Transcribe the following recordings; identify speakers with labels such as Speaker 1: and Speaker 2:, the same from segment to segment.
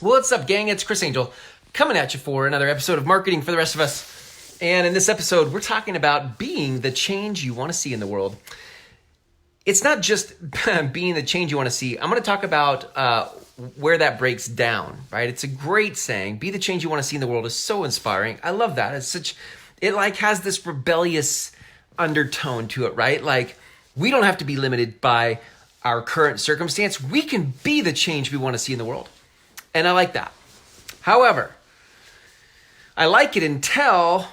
Speaker 1: What's up, gang? It's Chris Angel coming at you for another episode of Marketing for the Rest of Us. And in this episode, we're talking about being the change you want to see in the world. It's not just being the change you want to see. I'm going to talk about where that breaks down, right? It's a great saying. Be the change you want to see in the world is so inspiring. I love that. It has this rebellious undertone to it, right? Like, we don't have to be limited by our current circumstance. We can be the change we want to see in the world. And I like that. However, I like it until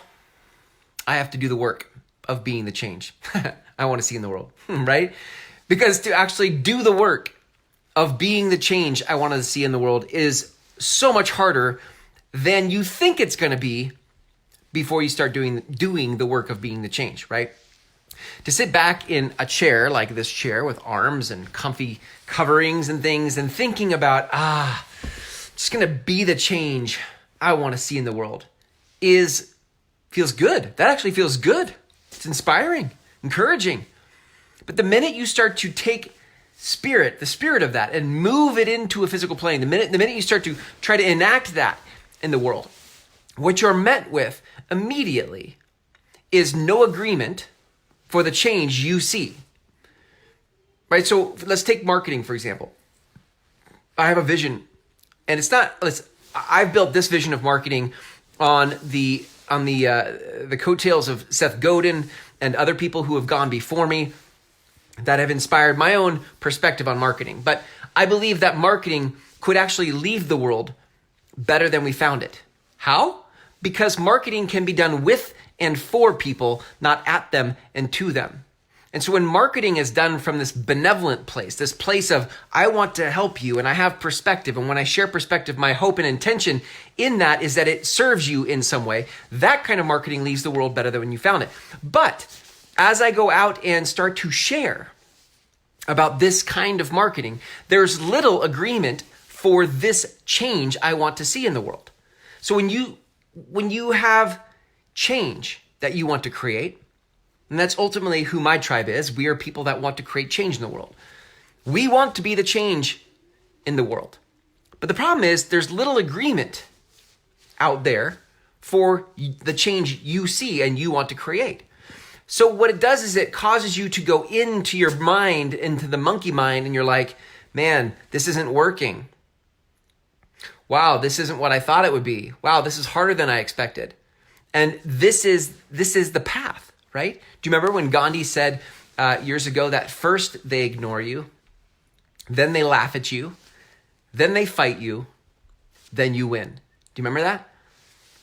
Speaker 1: I have to do the work of being the change I want to see in the world, right? Because to actually do the work of being the change I want to see in the world is so much harder than you think it's going to be before you start doing the work of being the change, right? To sit back in a chair like this chair with arms and comfy coverings and things and thinking about, just going to be the change I want to see in the world feels good. That actually feels good. It's inspiring, encouraging. But the minute you start to take the spirit of that and move it into a physical plane, the minute you start to try to enact that in the world, what you're met with immediately is no agreement for the change you see. Right? So let's take marketing, for example. I have a vision. And I've built this vision of marketing on the coattails of Seth Godin and other people who have gone before me that have inspired my own perspective on marketing. But I believe that marketing could actually leave the world better than we found it. How? Because marketing can be done with and for people, not at them and to them. And so when marketing is done from this benevolent place, this place of, I want to help you and I have perspective. And when I share perspective, my hope and intention in that is that it serves you in some way. That kind of marketing leaves the world better than when you found it. But as I go out and start to share about this kind of marketing, there's little agreement for this change I want to see in the world. So when you have change that you want to create, and that's ultimately who my tribe is. We are people that want to create change in the world. We want to be the change in the world. But the problem is there's little agreement out there for the change you see and you want to create. So what it does is it causes you to go into your mind, into the monkey mind, and you're like, man, this isn't working. Wow, this isn't what I thought it would be. Wow, this is harder than I expected. And this is the path. Right? Do you remember when Gandhi said years ago that first they ignore you, then they laugh at you, then they fight you, then you win? Do you remember that?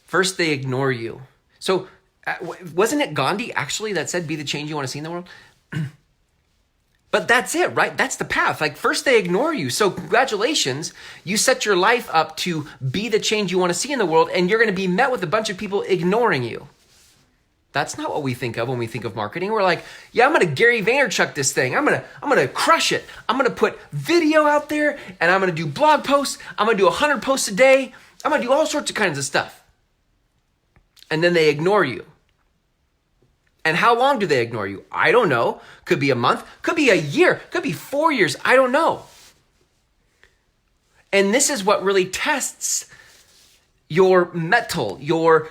Speaker 1: First they ignore you. So wasn't it Gandhi actually that said, be the change you want to see in the world? But that's it, right? That's the path. Like, first they ignore you. So congratulations, you set your life up to be the change you want to see in the world, and you're going to be met with a bunch of people ignoring you. That's not what we think of when we think of marketing. We're like, yeah, I'm going to Gary Vaynerchuk this thing. I'm going to crush it. I'm going to put video out there and I'm going to do blog posts. I'm going to do 100 posts a day. I'm going to do all sorts of kinds of stuff. And then they ignore you. And how long do they ignore you? I don't know. Could be a month, could be a year, could be 4 years. I don't know. And this is what really tests your mettle, your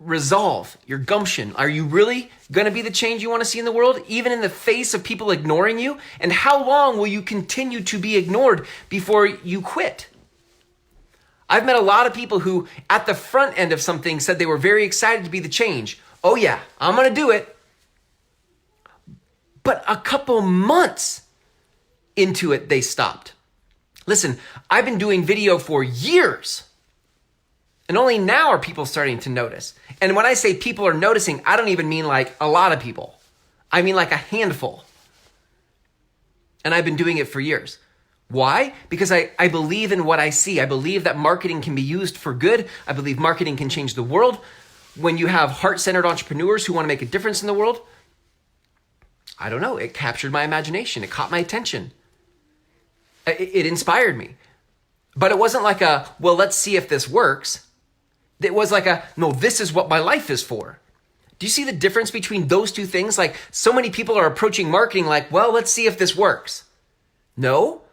Speaker 1: resolve, your gumption. Are you really going to be the change you want to see in the world, even in the face of people ignoring you? And how long will you continue to be ignored before you quit? I've met a lot of people who, at the front end of something, said they were very excited to be the change. Oh yeah, I'm going to do it. But a couple months into it, they stopped. Listen, I've been doing video for years. And only now are people starting to notice. And when I say people are noticing, I don't even mean like a lot of people. I mean like a handful. And I've been doing it for years. Why? Because I believe in what I see. I believe that marketing can be used for good. I believe marketing can change the world. When you have heart-centered entrepreneurs who want to make a difference in the world, I don't know, it captured my imagination. It caught my attention. It inspired me. But it wasn't like well, let's see if this works. It was like no, this is what my life is for. Do you see the difference between those two things? Like, so many people are approaching marketing like, well, let's see if this works. No,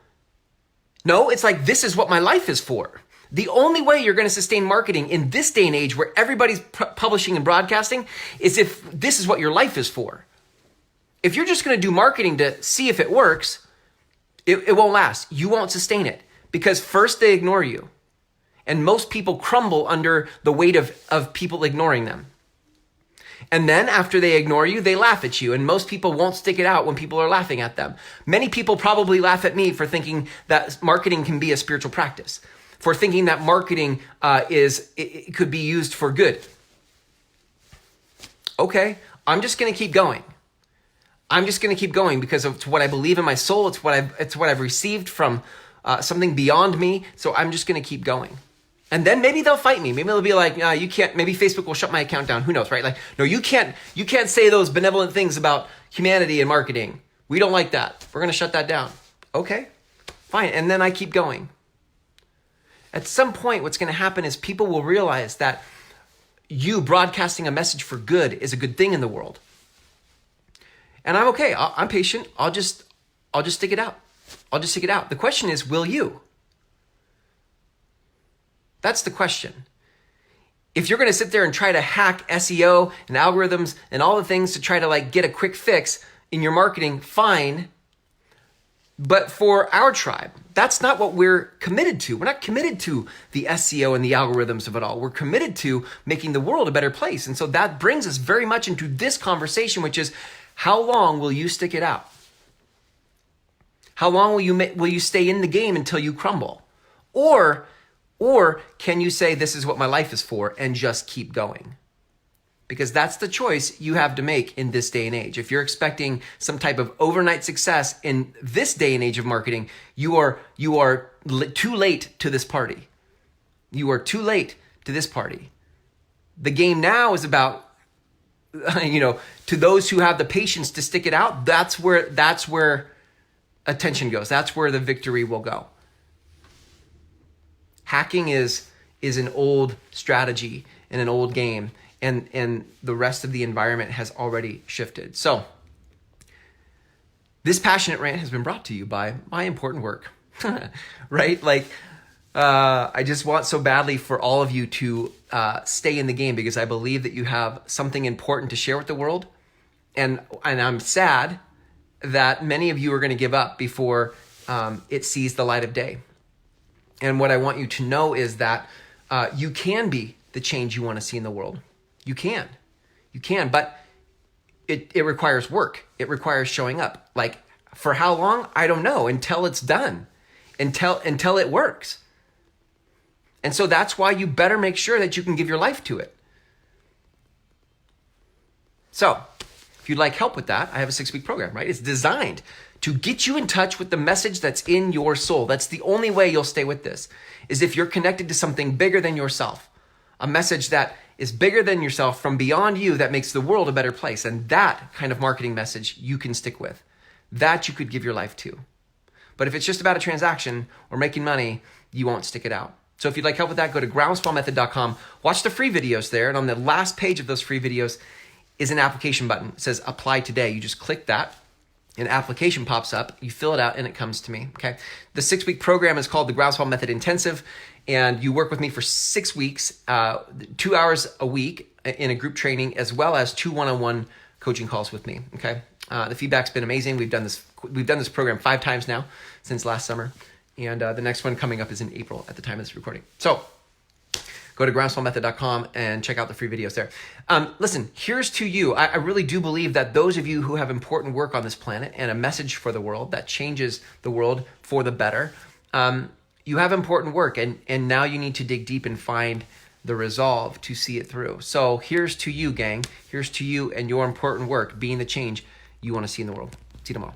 Speaker 1: it's like, this is what my life is for. The only way you're going to sustain marketing in this day and age where everybody's publishing and broadcasting is if this is what your life is for. If you're just going to do marketing to see if it works, it won't last. You won't sustain it because first they ignore you. And most people crumble under the weight of people ignoring them. And then after they ignore you, they laugh at you. And most people won't stick it out when people are laughing at them. Many people probably laugh at me for thinking that marketing can be a spiritual practice, for thinking that marketing it could be used for good. Okay, I'm just going to keep going. I'm just going to keep going because it's what I believe in my soul. It's what I've received from something beyond me. So I'm just going to keep going. And then maybe they'll fight me. Maybe they'll be like, no, you can't. Maybe Facebook will shut my account down. Who knows, right? Like, no, you can't say those benevolent things about humanity and marketing. We don't like that. We're going to shut that down. Okay, fine. And then I keep going. At some point, what's going to happen is people will realize that you broadcasting a message for good is a good thing in the world. And I'm okay. I'm patient. I'll just stick it out. I'll just stick it out. The question is, will you? That's the question. If you're going to sit there and try to hack SEO and algorithms and all the things to try to like get a quick fix in your marketing, fine. But for our tribe, that's not what we're committed to. We're not committed to the SEO and the algorithms of it all. We're committed to making the world a better place. And so that brings us very much into this conversation, which is, how long will you stick it out? How long will you stay in the game until you crumble? Or can you say, this is what my life is for, and just keep going? Because that's the choice you have to make in this day and age. If you're expecting some type of overnight success in this day and age of marketing, you are too late to this party. You are too late to this party. The game now is about, to those who have the patience to stick it out, that's where attention goes. That's where the victory will go. Hacking is an old strategy and an old game, and the rest of the environment has already shifted. So this passionate rant has been brought to you by my important work, right? Like, I just want so badly for all of you to stay in the game because I believe that you have something important to share with the world. And I'm sad that many of you are going to give up before it sees the light of day. And what I want you to know is that you can be the change you want to see in the world. You can, but it requires work. It requires showing up. Like, for how long? I don't know, until it's done, until it works. And so that's why you better make sure that you can give your life to it. So if you'd like help with that, I have a 6-week program, right? It's designed to get you in touch with the message that's in your soul. That's the only way you'll stay with this, is if you're connected to something bigger than yourself, a message that is bigger than yourself, from beyond you, that makes the world a better place. And that kind of marketing message you can stick with, that you could give your life to. But if it's just about a transaction or making money, you won't stick it out. So if you'd like help with that, go to groundswellmethod.com, watch the free videos there. And on the last page of those free videos is an application button. It says apply today. You just click that. An application pops up, you fill it out, and it comes to me, okay? The 6-week program is called the Groundswell Method Intensive, and you work with me for 6 weeks, 2 hours a week in a group training, as well as 2 one-on-one coaching calls with me, okay? The feedback's been amazing. We've done this program 5 times now since last summer, and the next one coming up is in April at the time of this recording. So go to groundswellmethod.com and check out the free videos there. Listen, here's to you. I really do believe that those of you who have important work on this planet and a message for the world that changes the world for the better, you have important work, and now you need to dig deep and find the resolve to see it through. So here's to you, gang. Here's to you and your important work being the change you want to see in the world. See you tomorrow.